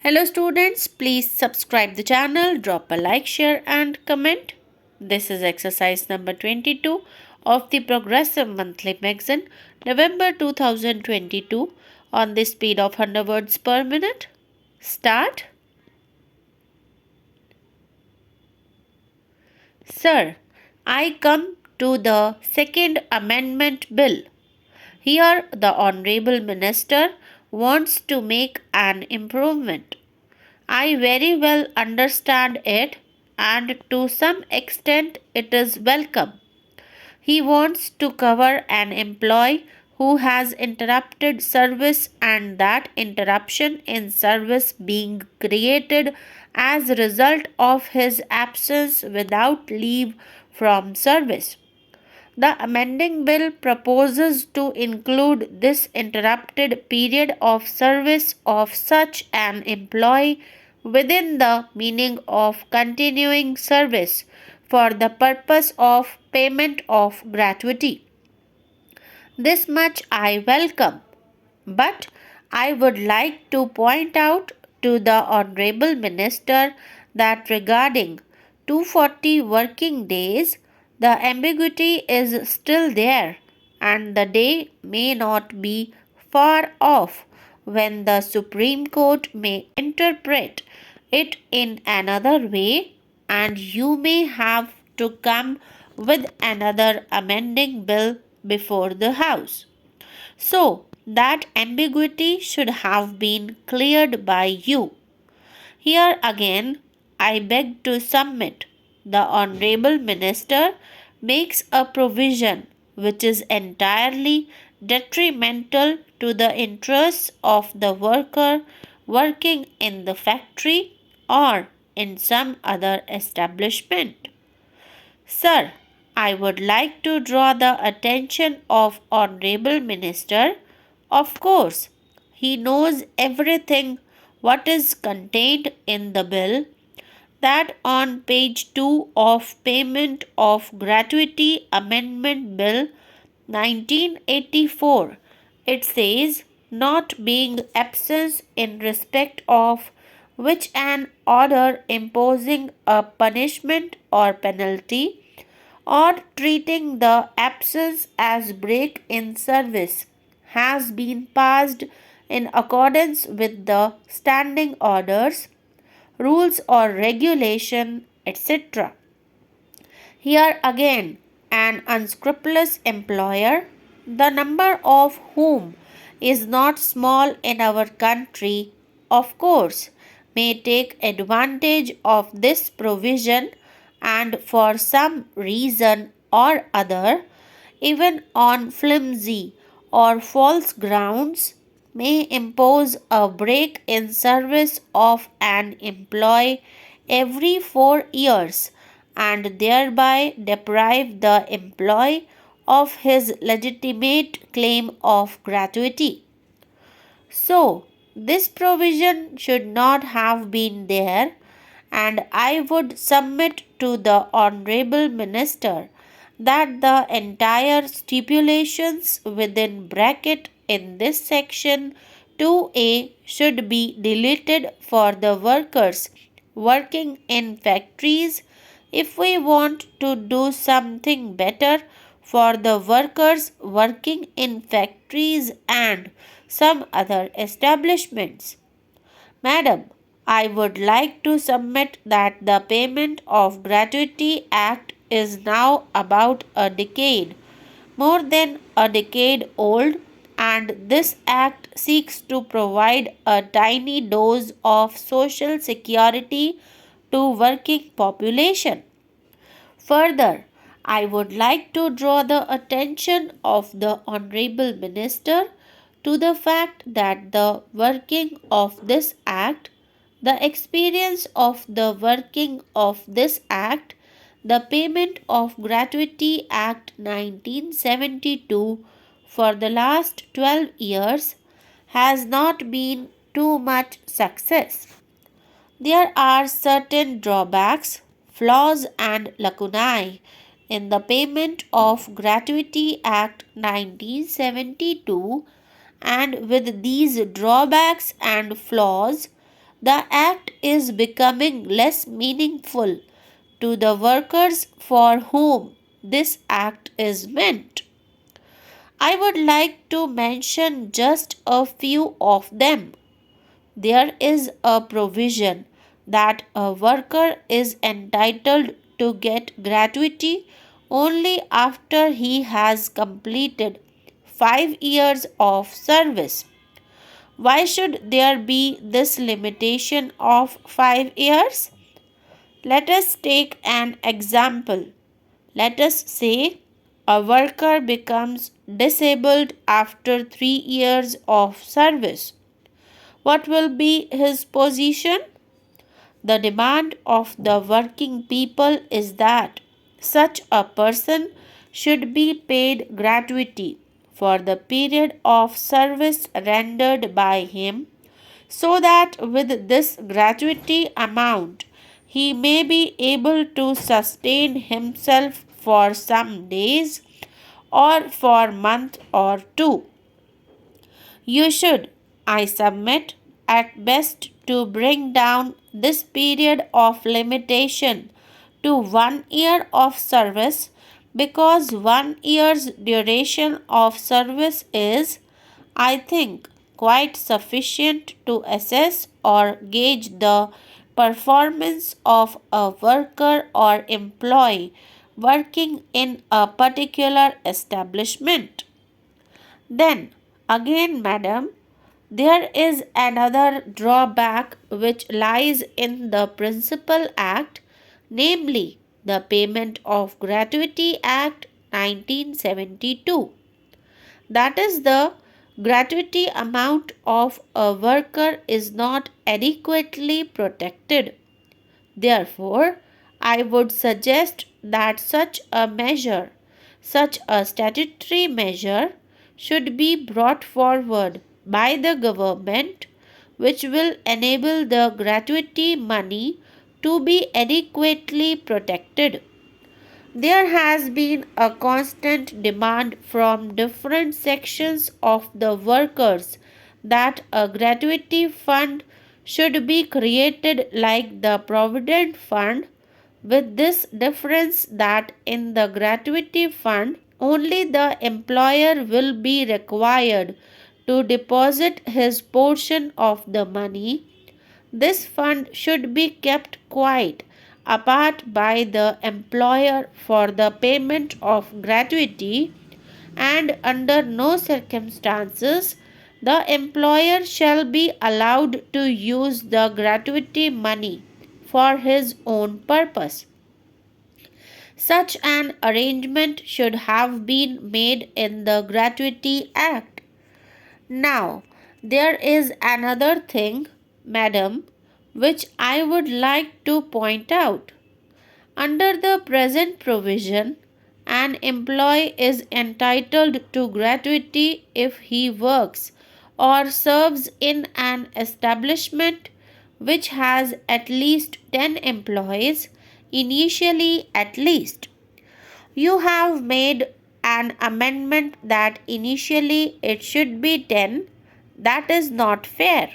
Hello students, please subscribe the channel, drop a like, share and comment. This is exercise number 22 of the Progressive Monthly Magazine, November 2022 on the speed of 100 words per minute. Start. Sir, I come to the Second Amendment Bill. Here the Honorable Minister wants to make an improvement. I very well understand it, and to some extent it is welcome. He wants to cover an employee who has interrupted service and that interruption in service being created as a result of his absence without leave from service. The amending bill proposes to include this interrupted period of service of such an employee within the meaning of continuing service for the purpose of payment of gratuity. This much I welcome, but I would like to point out to the Honorable Minister that regarding 240 working days, the ambiguity is still there, and the day may not be far off when the Supreme Court may interpret it in another way, and you may have to come with another amending bill before the House. So, that ambiguity should have been cleared by you. Here again, I beg to submit the Honorable Minister makes a provision which is entirely detrimental to the interests of the worker working in the factory or in some other establishment. Sir, I would like to draw the attention of Honorable Minister. Of course, he knows everything what is contained in the bill, that on page 2 of Payment of Gratuity Amendment Bill 1984, it says, not being absence in respect of which an order imposing a punishment or penalty or treating the absence as break in service has been passed in accordance with the standing orders, rules or regulation, etc. Here again, an unscrupulous employer, the number of whom is not small in our country, of course, may take advantage of this provision and for some reason or other, even on flimsy or false grounds, may impose a break in service of an employee every 4 years and thereby deprive the employee of his legitimate claim of gratuity. So, this provision should not have been there, and I would submit to the Honorable Minister that the entire stipulations within bracket in this section 2A should be deleted for the workers working in factories if we want to do something better for the workers working in factories and some other establishments. Madam, I would like to submit that the Payment of Gratuity Act is now about a decade, more than a decade old, and this act seeks to provide a tiny dose of social security to working population. Further, I would like to draw the attention of the Honorable Minister to the fact that the working of this act, the experience of the working of this act, the Payment of Gratuity Act 1972 for the last 12 years has not been too much success. There are certain drawbacks, flaws and lacunae in the Payment of Gratuity Act 1972, and with these drawbacks and flaws, the act is becoming less meaningful to the workers for whom this act is meant. I would like to mention just a few of them. There is a provision that a worker is entitled to get gratuity only after he has completed 5 years of service. Why should there be this limitation of 5 years? Let us take an example. Let us say a worker becomes disabled after 3 years of service. What will be his position? The demand of the working people is that such a person should be paid gratuity for the period of service rendered by him, so that with this gratuity amount he may be able to sustain himself for some days or for month or two. You should, I submit, at best to bring down this period of limitation to 1 year of service, because 1 year's duration of service is, I think, quite sufficient to assess or gauge the performance of a worker or employee working in a particular establishment. Then, again, madam, there is another drawback which lies in the Principal Act, namely the Payment of Gratuity Act 1972. That is, the gratuity amount of a worker is not adequately protected. Therefore, I would suggest that such a statutory measure, should be brought forward by the government, which will enable the gratuity money to be adequately protected. There has been a constant demand from different sections of the workers that a gratuity fund should be created like the Provident Fund, with this difference that in the gratuity fund only the employer will be required to deposit his portion of the money. This fund should be kept quite apart by the employer for the payment of gratuity, and under no circumstances the employer shall be allowed to use the gratuity money for his own purpose. Such an arrangement should have been made in the Gratuity Act. Now, there is another thing, madam, which I would like to point out. Under the present provision, an employee is entitled to gratuity if he works or serves in an establishment which has at least 10 employees, initially at least. You have made an amendment that initially it should be 10. That is not fair.